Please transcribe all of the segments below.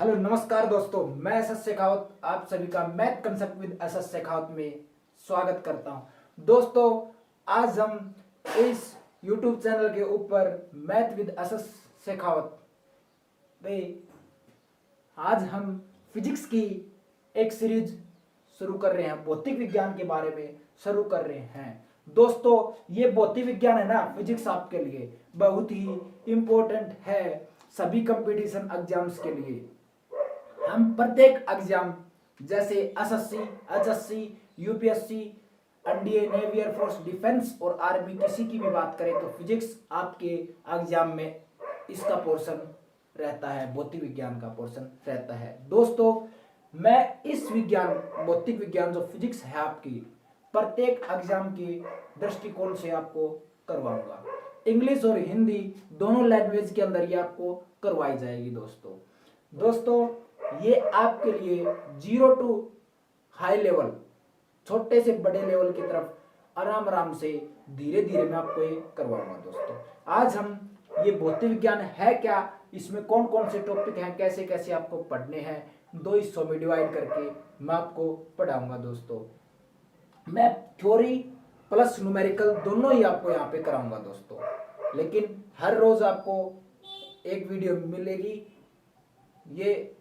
Hello नमस्कार दोस्तों, मैं एसएस शेखावत आप सभी का math concept with SS Shekhawat में स्वागत करता हूं। दोस्तों, आज हम इस यूट्यूब चैनल के ऊपर मैथ विद एसएस शेखावत पे आज हम फिजिक्स की एक सीरीज शुरू कर रहे हैं। भौतिक विज्ञान के बारे में शुरू कर रहे हैं। दोस्तों, ये भौतिक विज्ञान है ना, फिजिक्स आपके लिए बहुत ही इम्पोर्टेंट है सभी कंपटीशन एग्जाम्स के लिए। हम प्रत्येक एग्जाम जैसे SSC, HSC, UPSC, NDA, navy, air force, defence और आर्मी किसी की भी बात करें तो फिजिक्स आपके एग्जाम में इसका पोर्शन रहता है, भौतिक विज्ञान का पोर्शन रहता है। दोस्तों, मैं इस विज्ञान भौतिक विज्ञान जो फिजिक्स है आपकी प्रत्येक एग्जाम के दृष्टिकोण से आपको करवाऊंगा। इंग्लिश और हिंदी दोनों लैंग्वेज के अंदर ये आपको करवाई जाएगी। दोस्तों ये आपके लिए जीरो टू हाई लेवल, छोटे से बड़े लेवल की तरफ आराम आराम से धीरे धीरे मैं आपको ये करवाऊंगा। दोस्तों, आज हम ये भौतिक विज्ञान है क्या, इसमें कौन कौन से टॉपिक हैं, कैसे कैसे आपको पढ़ने हैं, दो हिस्सों में डिवाइड करके मैं आपको पढ़ाऊंगा। दोस्तों, मैं थ्योरी प्लस न्यूमेरिकल दोनों ही आपको यहाँ पे कराऊंगा। दोस्तों, लेकिन हर रोज आपको एक वीडियो मिलेगी, ये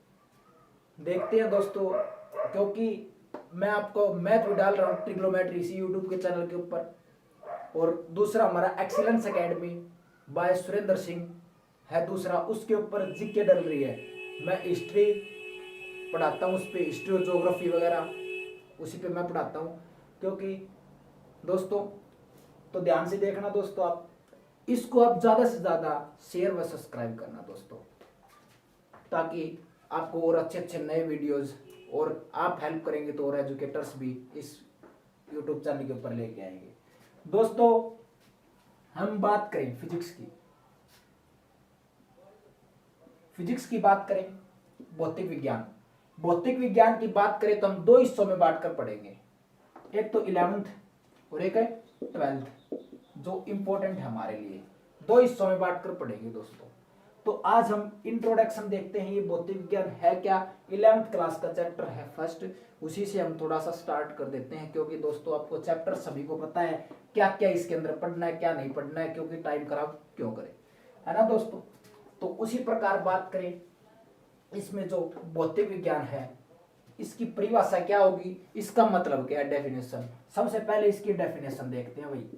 देखते हैं दोस्तों, क्योंकि मैं आपको मैथ भी डाल रहा हूँ ट्रिग्नोमेट्री इसी यूट्यूब के चैनल के ऊपर। और दूसरा हमारा excellence academy by Surendra Singh है दूसरा, उसके ऊपर जीके डल रही है। मैं हिस्ट्री पढ़ाता हूँ, उस पर हिस्ट्री और ज्योग्राफी वगैरह उसी पे मैं पढ़ाता हूँ। क्योंकि दोस्तों, तो ध्यान से देखना दोस्तों, आप इसको आप ज़्यादा से ज़्यादा शेयर व सब्सक्राइब करना दोस्तों, ताकि आपको और अच्छे अच्छे नए वीडियोस और आप हेल्प करेंगे तो और एजुकेटर्स भी इस यूट्यूब चैनल के ऊपर लेके आएंगे। दोस्तों, हम बात करें फिजिक्स की बात करें, भौतिक विज्ञान की बात करें तो हम दो हिस्सों में बांट कर पढ़ेंगे। एक तो 11th और एक है 12th, जो इंपॉर्टेंट है हमारे लिए। दो हिस्सों में बांट कर पढ़ेंगे। दोस्तों, तो आज हम इंट्रोडक्शन देखते हैं, ये भौतिक विज्ञान है क्या। 11th क्लास का चैप्टर है फर्स्ट, उसी से हम थोड़ा सा स्टार्ट कर देते हैं। क्योंकि दोस्तों, आपको चैप्टर सभी को पता है क्या क्या इसके अंदर पढ़ना है, क्या नहीं पढ़ना है, क्योंकि टाइम खराब क्यों करें, है ना दोस्तों। तो उसी प्रकार बात करें, इसमें जो भौतिक विज्ञान है इसकी परिभाषा क्या होगी, इसका मतलब क्या है, डेफिनेशन। सबसे पहले इसकी डेफिनेशन देखते हैं भाई।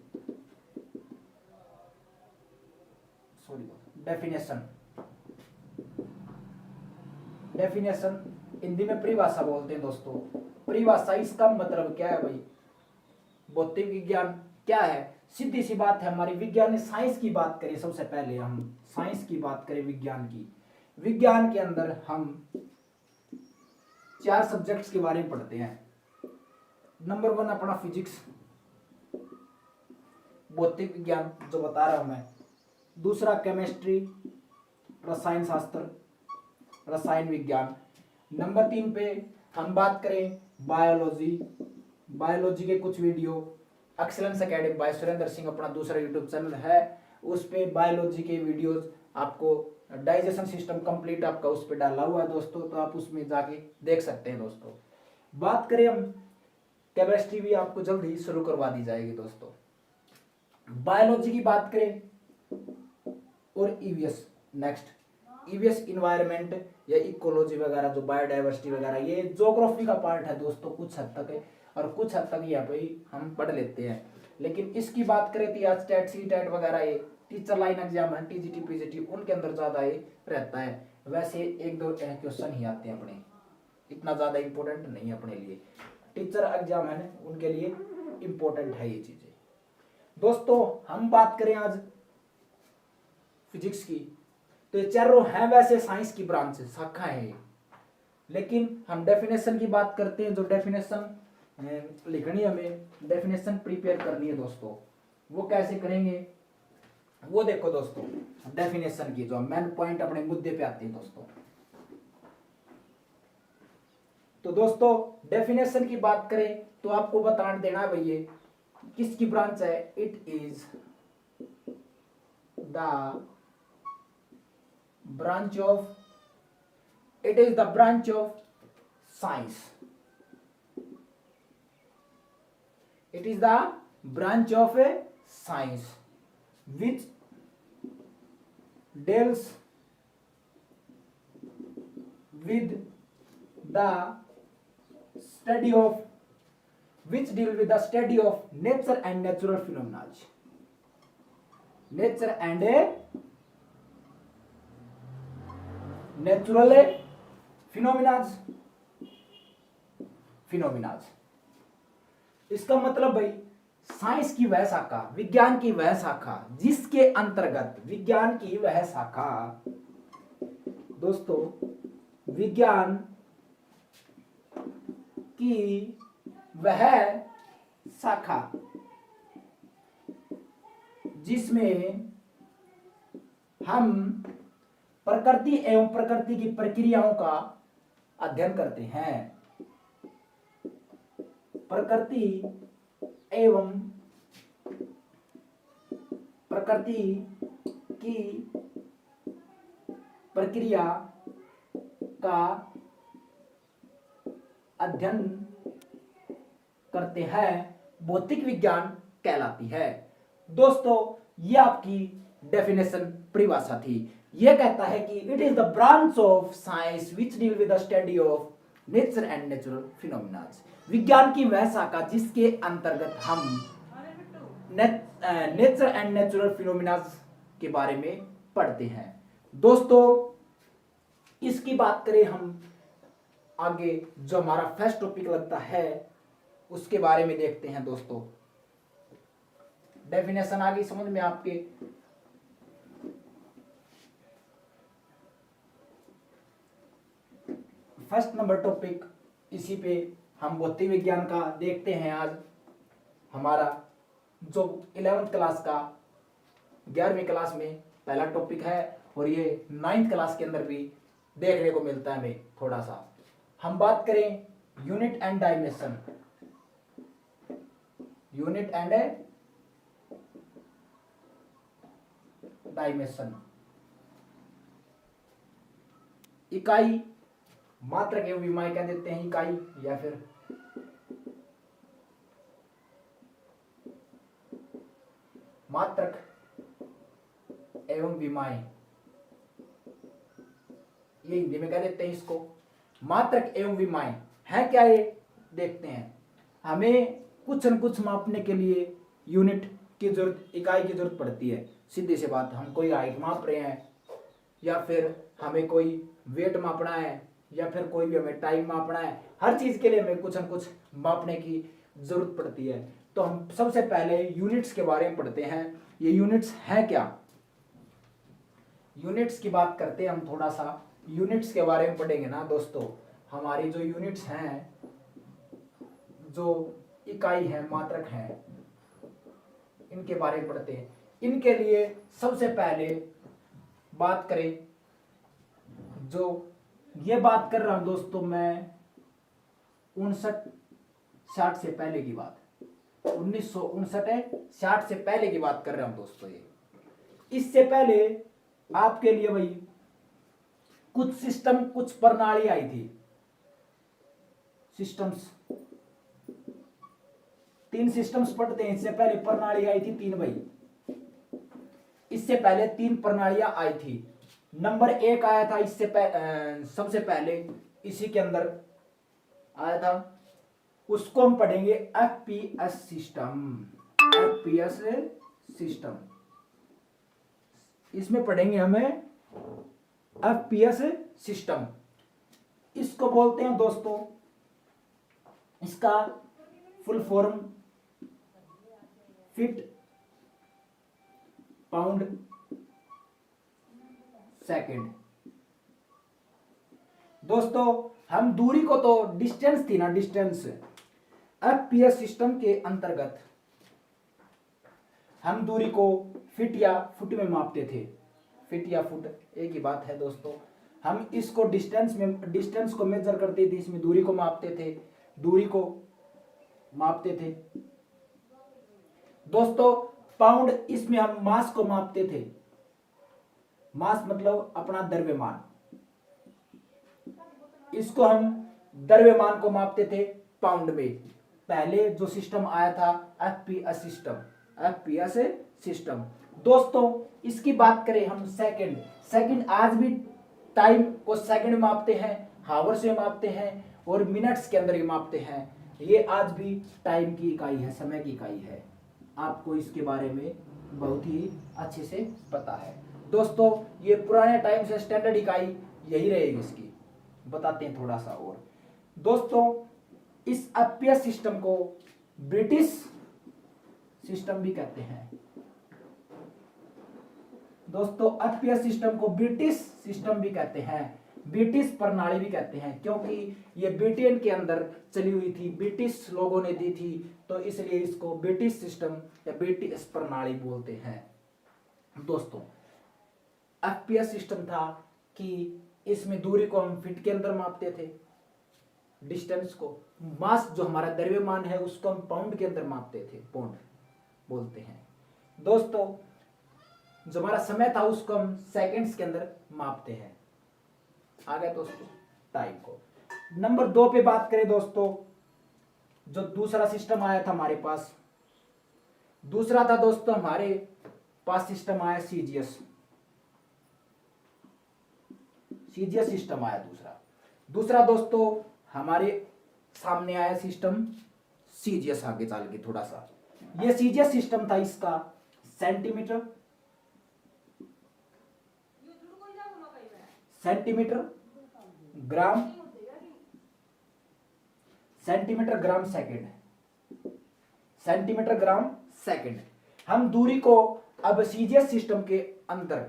डेफिनेशन हिंदी में परिभाषा बोलते हैं। दोस्तों, परिभाषा इसका मतलब क्या है भाई, भौतिक विज्ञान क्या है। सीधी सी बात है, हमारी विज्ञान साइंस की बात करें, सबसे पहले हम साइंस की बात करें विज्ञान की। विज्ञान के अंदर हम 4 सब्जेक्ट्स के बारे में पढ़ते हैं। नंबर 1 अपना फिजिक्स, भौतिक विज्ञान जो बता रहा हूं मैं। दूसरा केमिस्ट्री, रसायन शास्त्र, रसायन विज्ञान। नंबर 3 पे हम बात करें बायोलॉजी के कुछ video excellence academy by Surendra Singh, अपना दूसरा यूट्यूब चैनल है, उस पे बायोलॉजी के वीडियोस आपको डाइजेशन सिस्टम कंप्लीट आपका उस पे डाला हुआ है दोस्तों, तो आप उसमें जाके देख सकते हैं। दोस्तों, बात करें हम केमिस्ट्री भी आपको जल्द ही शुरू करवा दी जाएगी। दोस्तों, बायोलॉजी की बात करें और ईवीएस, नेक्स्ट ईवीएस इन्वायरमेंट या इकोलॉजी वगैरह, जो बायोडाइवर्सिटी वगैरह, ये ज्योग्राफी का पार्ट है दोस्तों कुछ हद तक है, और कुछ हद तक यहाँ पे हम पढ़ लेते हैं। लेकिन इसकी बात करें तो या स्टेट सी टेट वगैरह, ये टीचर लाइन एग्जाम है, टीजीटी पीजीटी, उनके अंदर ज्यादा ये रहता है। वैसे 1-2 क्वेश्चन ही आते हैं अपने, इतना ज्यादा इंपॉर्टेंट नहीं है अपने लिए। टीचर एग्जाम है ना, उनके लिए इंपॉर्टेंट है ये चीजें। दोस्तों, हम बात करें आज फिजिक्स की, तो ये चारों है वैसे साइंस की ब्रांच शाखा है, लेकिन हम डेफिनेशन की बात करते हैं। जो डेफिनेशन लिखनी, हमें डेफिनेशन प्रिपेयर करनी है दोस्तों, वो कैसे करेंगे वो देखो दोस्तों। डेफिनेशन की जो मेन पॉइंट अपने मुद्दे पे आते हैं दोस्तों। तो दोस्तों, डेफिनेशन की बात करें तो आपको बता देना भैया किसकी ब्रांच है। It is the branch of It is the branch of science. It is the branch of a science which deals with the study of nature and natural phenomena. Nature and natural phenomena. इसका मतलब भाई science की वह शाखा, विज्ञान की वह शाखा जिसके अंतर्गत, विज्ञान की वह शाखा दोस्तों, विज्ञान की वह शाखा जिसमें हम प्रकृति एवं प्रकृति की प्रक्रियाओं का अध्ययन करते हैं। प्रकृति एवं प्रकृति की प्रक्रिया का अध्ययन करते हैं, भौतिक विज्ञान कहलाती है। दोस्तों ये आपकी डेफिनेशन परिभाषा थी। यह कहता है कि it is the branch of science which deal with the study of nature and natural phenomena. विज्ञान की वह शाखा जिसके अंतर्गत हम नेचर एंड नेचुरल फिनोमिना के बारे में पढ़ते हैं। दोस्तों इसकी बात करें हम आगे, जो हमारा फर्स्ट टॉपिक लगता है उसके बारे में देखते हैं। दोस्तों डेफिनेशन आ गई समझ में आपके? फर्स्ट नंबर टॉपिक, इसी पे हम भौतिक विज्ञान का देखते हैं। आज हमारा जो 11th क्लास का 11वीं क्लास में पहला टॉपिक है और ये 9th क्लास के अंदर भी देखने को मिलता है हमें थोड़ा सा। हम बात करें unit and dimension. Unit and dimension, इकाई, मात्रक एवं विमाई कह देते हैं इकाई, या फिर मात्रक एवं विमाई, ये हिंदी में कह देते हैं इसको। मात्रक एवं विमाई है क्या ये देखते हैं। हमें कुछ न कुछ मापने के लिए यूनिट की जरूरत, इकाई की जरूरत पड़ती है। सीधी सी बात, हम कोई हाइट माप रहे हैं या फिर हमें कोई वेट मापना है या फिर कोई भी हमें टाइम मापना है, हर चीज के लिए हमें कुछ न कुछ मापने की जरूरत पड़ती है। तो हम सबसे पहले यूनिट्स के बारे में पढ़ते हैं। ये यूनिट्स हैं क्या? यूनिट्स की बात करते हैं हम, थोड़ा सा यूनिट्स के बारे में पढ़ेंगे ना दोस्तों। हमारी जो यूनिट्स हैं, जो इकाई है, मात्रक है, इनके बारे में पढ़ते हैं। इनके लिए सबसे पहले बात करें, जो ये बात कर रहा हूं दोस्तों मैं 59-60 से पहले की बात, 1959-60 से पहले की बात कर रहा हूं दोस्तों। ये इससे पहले आपके लिए भाई कुछ सिस्टम, कुछ प्रणाली आई थी। सिस्टम्स, 3 सिस्टम्स पढ़ते हैं। इससे पहले प्रणाली आई थी 3 भाई। इससे पहले 3 प्रणालियां आई थी। नंबर 1 आया था इससे सबसे पहले इसी के अंदर आया था, उसको हम पढ़ेंगे एफपीएस सिस्टम। एफपीएस सिस्टम, इसमें पढ़ेंगे हमें एफपीएस सिस्टम। इसको बोलते हैं दोस्तों, इसका full form feet pound second. दोस्तों हम दूरी को, तो डिस्टेंस थी ना, डिस्टेंस एफपीएस सिस्टम के अंतर्गत हम दूरी को फीट या फुट में मापते थे। फीट या फुट एक ही बात है दोस्तों। हम इसको डिस्टेंस को मेजर करते थे, इसमें दूरी को मापते थे, दूरी को मापते थे दोस्तों। पाउंड, इसमें हम मास को मापते थे। मास मतलब अपना द्रव्यमान। इसको हम द्रव्यमान को मापते थे पाउंड में। पहले जो सिस्टम आया था एफपीएस सिस्टम, एफपीएस सिस्टम। दोस्तों इसकी बात करें हम सेकंड, सेकंड आज भी टाइम को सेकंड में मापते हैं, हावर्स में मापते हैं और मिनट्स के अंदर ही मापते हैं। ये आज भी टाइम की इकाई है, समय की इकाई है। आपको इसके बारे में बहुत ही अच्छे से पता है। दोस्तों ये पुराने टाइम से स्टैंडर्ड इकाई यही रहेगी इसकी। बताते हैं थोड़ा सा और। दोस्तों इस एफपीएस सिस्टम को ब्रिटिश सिस्टम भी कहते हैं। दोस्तों एफपीएस सिस्टम को ब्रिटिश सिस्टम भी कहते हैं, ब्रिटिश प्रणाली भी कहते हैं, क्योंकि ये ब्रिटेन के अंदर चली हुई थी, ब्रिटिश लोगों ने दी थी, तो इसलिए इसको ब्रिटिश सिस्टम या ब्रिटिश प्रणाली बोलते हैं। दोस्तों एफपीएस सिस्टम था कि इसमें दूरी को हम फीट के अंदर मापते थे, डिस्टेंस को, मास जो हमारा द्रव्यमान है उसको हम पाउंड के अंदर मापते थे, पाउंड बोलते हैं। दोस्तों जो हमारा समय था उसको हम सेकंड्स के अंदर मापते हैं। आ गया दोस्तों टाइम को। नंबर 2 पे बात करें दोस्तों, जो दूसरा सिस्टम आया था हमारे पास, दूसरा था दोस्तों हमारे पास सिस्टम आया सीजीएस, सीजीएस सिस्टम आया दूसरा दोस्तों हमारे सामने आया सिस्टम सीजीएस। आगे चल के थोड़ा सा, ये सीजीएस सिस्टम था, इसका centimetre, centimetre gram, centimetre gram second, centimetre gram second. हम दूरी को अब सीजीएस सिस्टम के अंदर,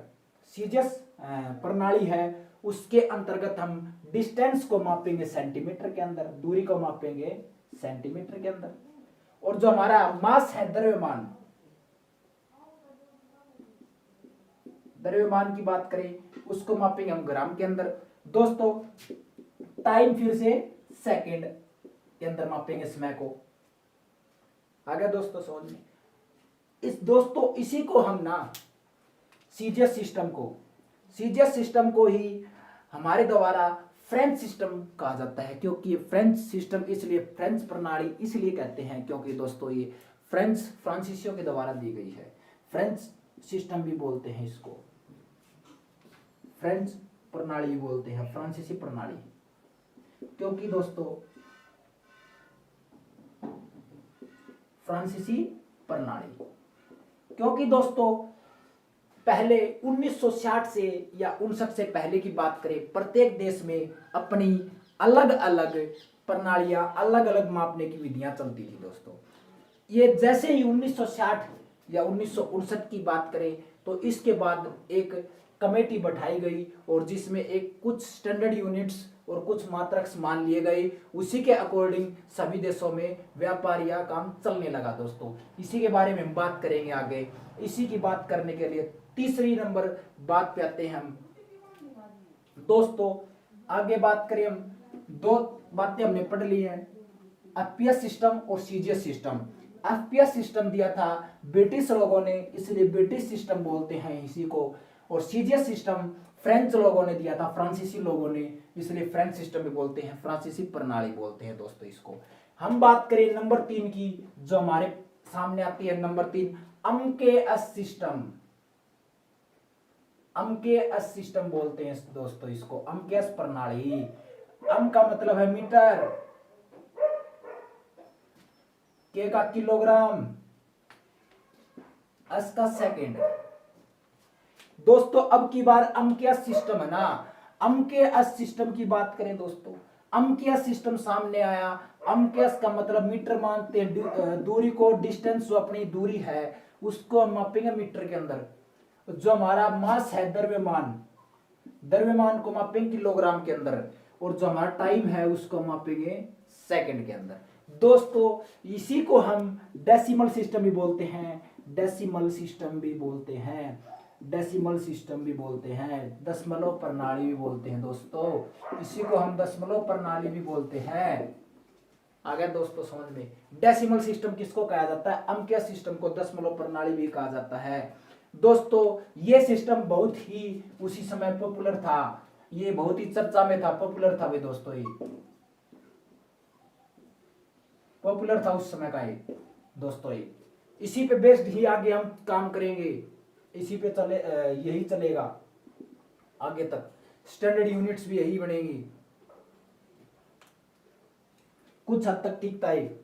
सीजीएस प्रणाली है उसके अंतर्गत हम डिस्टेंस को मापेंगे सेंटीमीटर के अंदर, दूरी को मापेंगे सेंटीमीटर के अंदर, और जो हमारा मास है द्रव्यमान, द्रव्यमान की बात करें उसको मापेंगे हम ग्राम के अंदर। दोस्तों टाइम फिर से सेकंड के अंदर मापेंगे समय को। आ गया दोस्तों समझ में। इस दोस्तों इसी को हम ना सीजीएस सिस्टम को ही हमारे द्वारा फ्रेंच सिस्टम कहा जाता है, क्योंकि ये फ्रेंच सिस्टम इसलिए, फ्रेंच प्रणाली इसलिए कहते हैं क्योंकि दोस्तों ये फ्रांसीसियों के द्वारा दी गई है। फ्रेंच सिस्टम भी बोलते हैं इसको, फ्रेंच प्रणाली बोलते हैं, फ्रांसीसी प्रणाली, क्योंकि दोस्तों फ्रांसीसी प्रणाली, क्योंकि दोस्तों पहले 1960 से या 59 से पहले की बात करें, प्रत्येक देश में अपनी अलग अलग प्रणालियां, अलग अलग मापने की विधियां चलती थी। दोस्तों ये जैसे ही 1960 या 1959 की बात करें तो इसके बाद एक कमेटी बैठाई गई और जिसमें एक कुछ स्टैंडर्ड यूनिट्स और कुछ मात्रक मान लिए गए, उसी के अकॉर्डिंग सभी देशों में व्यापार या काम चलने लगा। दोस्तों इसी के बारे में हम बात करेंगे आगे। इसी की बात करने के लिए तीसरी नंबर बात पे आते हैं हम। दोस्तों आगे बात करें हम, 2 बातें हमने पढ़ ली हैं, एफपीएस सिस्टम और सीजीएस सिस्टम। एफपीएस सिस्टम दिया था ब्रिटिश लोगों ने, इसलिए ब्रिटिश सिस्टम बोलते हैं इसी को, और सीजीएस सिस्टम फ्रेंच लोगों ने दिया था, फ्रांसीसी लोगों ने, इसलिए फ्रेंच सिस्टम भी बोलते हैं, फ्रांसीसी प्रणाली बोलते हैं। दोस्तों इसको हम बात करें नंबर 3 की, जो हमारे सामने आती है नंबर 3, अमकेएस सिस्टम। अमकेएस सिस्टम बोलते हैं दोस्तों इसको, अमकेएस प्रणाली। अम का मतलब है मीटर, के का किलोग्राम, एस का सेकंड। दोस्तों अब की बार अमकेएस सिस्टम है ना, अमकेएस सिस्टम की बात करें दोस्तों, अमकेएस सिस्टम सामने आया। अमकेएस का मतलब मीटर मानते हैं, दूरी को, डिस्टेंस जो अपनी दूरी है उसको हम मापेंगे मीटर के अंदर। जो हमारा मास है द्रव्यमान, द्रव्यमान को मापेंगे किलोग्राम के अंदर, और जो हमारा टाइम है उसको मापेंगे सेकंड के अंदर। दोस्तों इसी को हम डेसिमल सिस्टम भी बोलते हैं, डेसिमल सिस्टम भी बोलते हैं, डेसिमल सिस्टम भी बोलते हैं, दशमलव प्रणाली भी बोलते हैं। दोस्तों इसी को हम दशमलव प्रणाली भी बोलते हैं। आ गया दोस्तों समझ में। डेसिमल सिस्टम किसको कहा जाता है? अमकेएस सिस्टम को दशमलव प्रणाली भी कहा जाता है। दोस्तों ये सिस्टम बहुत ही उसी समय पॉपुलर था, ये बहुत ही चर्चा में था, पॉपुलर था वे दोस्तों, ये पॉपुलर था उस समय का ये दोस्तों। ये इसी पे बेस्ड ही आगे हम काम करेंगे, इसी पे चले यही चलेगा आगे तक। स्टैंडर्ड यूनिट्स भी यही बनेगी, कुछ हद तक ठीक था ये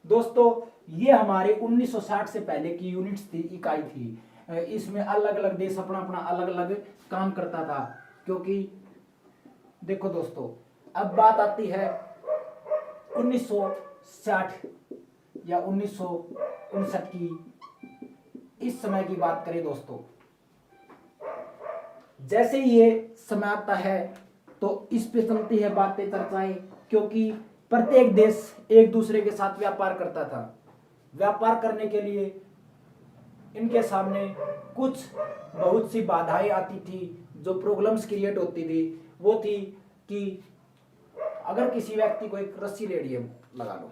दोस्तों। ये हमारे 1960 से पहले की यूनिट्स थी, इकाई थी। इसमें अलग अलग देश अपना अपना अलग अलग काम करता था, क्योंकि देखो दोस्तों, अब बात आती है 1960 या 1959 की, इस समय की बात करें दोस्तों। जैसे ही ये समय आता है तो इस पे चलती है बातें, चर्चाएं, क्योंकि प्रत्येक देश एक दूसरे के साथ व्यापार करता था। व्यापार करने के लिए इनके सामने कुछ बहुत सी बाधाएं आती थी, जो प्रॉब्लम्स क्रिएट होती थी। वो थी कि अगर किसी व्यक्ति को एक रस्सी लेनी है, लगा लो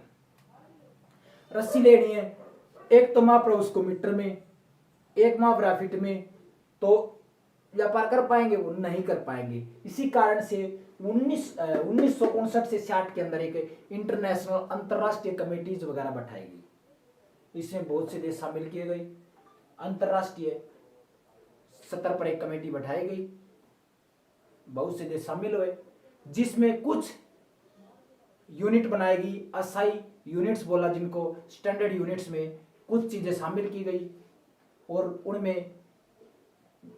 रस्सी लेनी है, एक तो माप रहा उसको मीटर में, एक माप रहा फीट में, तो व्यापार कर पाएंगे? वो नहीं कर पाएंगे। इसी कारण से 1959 से 60 के अंदर एक इंटरनेशनल अंतरराष्ट्रीय कमेटीज वगैरह बैठाई गई। इसमें बहुत से देश शामिल किए गए, अंतरराष्ट्रीय स्तर पर एक कमेटी बैठाई गई, बहुत से देश शामिल हुए, जिसमें कुछ यूनिट बनाएगी, असाई यूनिट्स बोला जिनको, स्टैंडर्ड यूनिट्स में कुछ चीजें शामिल की गई। और उनमें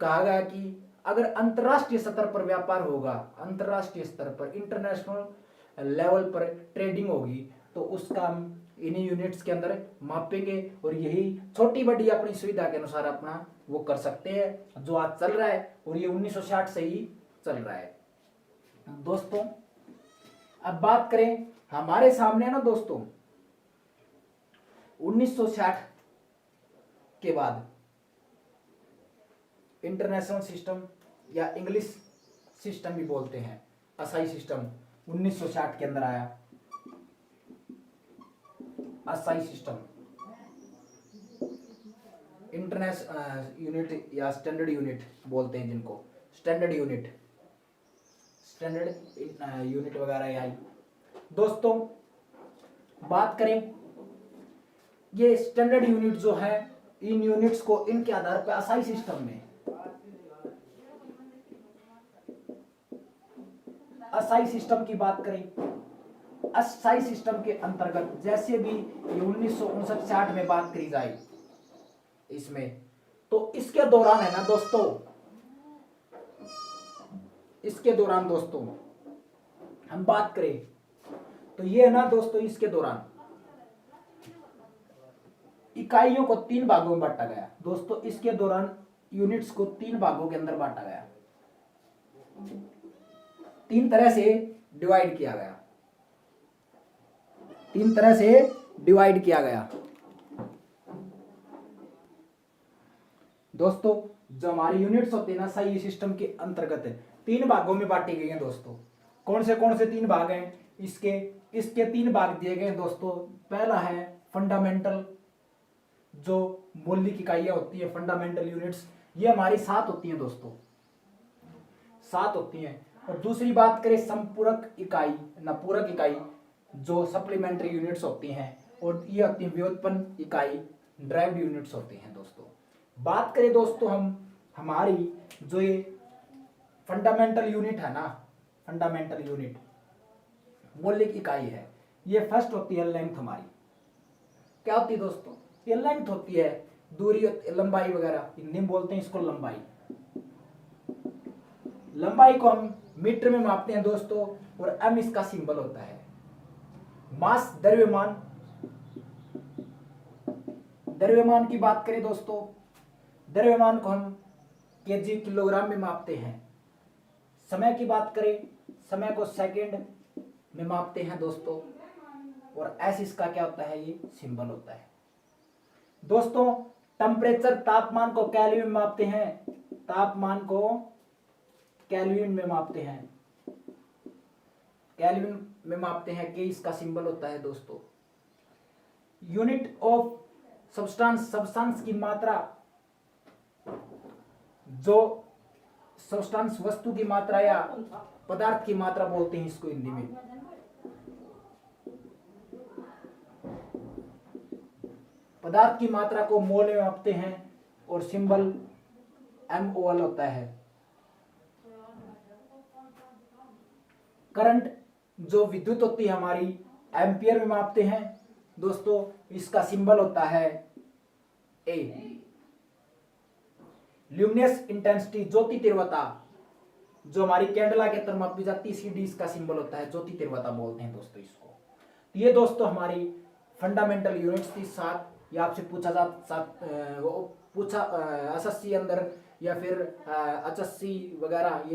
कहा गया कि अगर अंतरराष्ट्रीय स्तर पर व्यापार होगा, अंतरराष्ट्रीय स्तर पर इंटरनेशनल लेवल पर ट्रेडिंग होगी, तो उसका हम इन्हीं यूनिट्स के अंदर मापेंगे, और यही छोटी बड़ी अपनी सुविधा के अनुसार अपना वो कर सकते हैं, जो आज चल रहा है। और ये 1960 से ही चल रहा है दोस्तों। अब बात करें, हमारे सामने ना दोस्तों 1960 के बाद इंटरनेशनल सिस्टम या इंग्लिश सिस्टम भी बोलते हैं, असाई सिस्टम 1960 के अंदर आया। असाई सिस्टम, इंटरनेशनल यूनिट या स्टैंडर्ड यूनिट बोलते हैं जिनको, स्टैंडर्ड यूनिट, स्टैंडर्ड यूनिट वगैरह आई दोस्तों। बात करें, ये स्टैंडर्ड यूनिट जो है, इन यूनिट्स को इनके आधार पर असाई सिस्टम में, असाई सिस्टम की बात करें, असाई सिस्टम के अंतर्गत जैसे भी ये 1959-60 में बात करी जाए इसमें, तो इसके दौरान है ना दोस्तों, इसके दौरान दोस्तों हम बात करें तो ये है ना दोस्तों, इसके दौरान इकाइयों को 3 भागों में बांटा गया दोस्तों। इसके दौरान यूनिट्स को 3 भागों के अंदर बांटा गया, 3 तरह से डिवाइड किया गया, 3 तरह से डिवाइड किया गया दोस्तों। जो हमारी यूनिट्स होती है ना, सही सिस्टम के अंतर्गत है, 3 भागों में बांटी गई हैं दोस्तों। कौन से 3 भाग हैं इसके 3 भाग दिए गए हैं दोस्तों। पहला है फंडामेंटल, जो मौलिक इकाइयां होती है, फंडामेंटल यूनिट्स, ये हमारी 7 होती हैं दोस्तों, 7 होती हैं। और दूसरी बात करें संपूरक इकाई ना पूरक इकाई, जो सप्लीमेंट्री यूनिट्स होती हैं, और ये होती है व्युत्पन्न इकाई, ड्राइव्ड यूनिट्स होती हैं दोस्तों। बात करें दोस्तों हम, हमारी जो ये फंडामेंटल यूनिट है ना, फंडामेंटल यूनिट मौलिक इकाई है, ये फर्स्ट होती है लेंथ हमारी। क्या होती है दोस्तों? ये लेंथ होती है, दूरी, लंबाई वगैरह, हिंदी में बोलते हैं इसको लंबाई। लंबाई को हम मीटर में मापते हैं दोस्तों, और m इसका सिंबल होता है। मास, द्रव्यमान, द्रव्यमान की बात करें दोस्तों, द्रव्यमान को हम केजी, किलोग्राम में मापते हैं। समय की बात करें, समय को सेकंड में मापते हैं दोस्तों, और s इसका क्या होता है? ये सिंबल होता है दोस्तों। टेम्परेचर, तापमान को केल्विन में मापते हैं, तापमान को केल्विन में मापते हैं, केल्विन में मापते हैं, के इसका सिंबल होता है दोस्तों। यूनिट ऑफ सब्सटेंस, सब्सटेंस की मात्रा, जो सब्सटेंस वस्तु की मात्रा या पदार्थ की मात्रा बोलते हैं इसको हिंदी में। पदार्थ की मात्रा को मोल में मापते हैं और सिंबल MOL होता है। करंट जो विद्युत होती है हमारी एम्पियर में मापते हैं दोस्तों, इसका सिंबल होता है A। ल्यूमिनस इंटेंसिटी ज्योति तीव्रता जो हमारी कैंडला के तरह मापी जाती है, CD इसका सिंबल होता है, ज्योति तीव्रता बोलते हैं दोस्तों इसको। तो ये दोस्तों हमारी फंडामेंटल यूनिट्स थी 7। ये आपसे पूछा एसएससी अंदर या फिर HSC वगैरह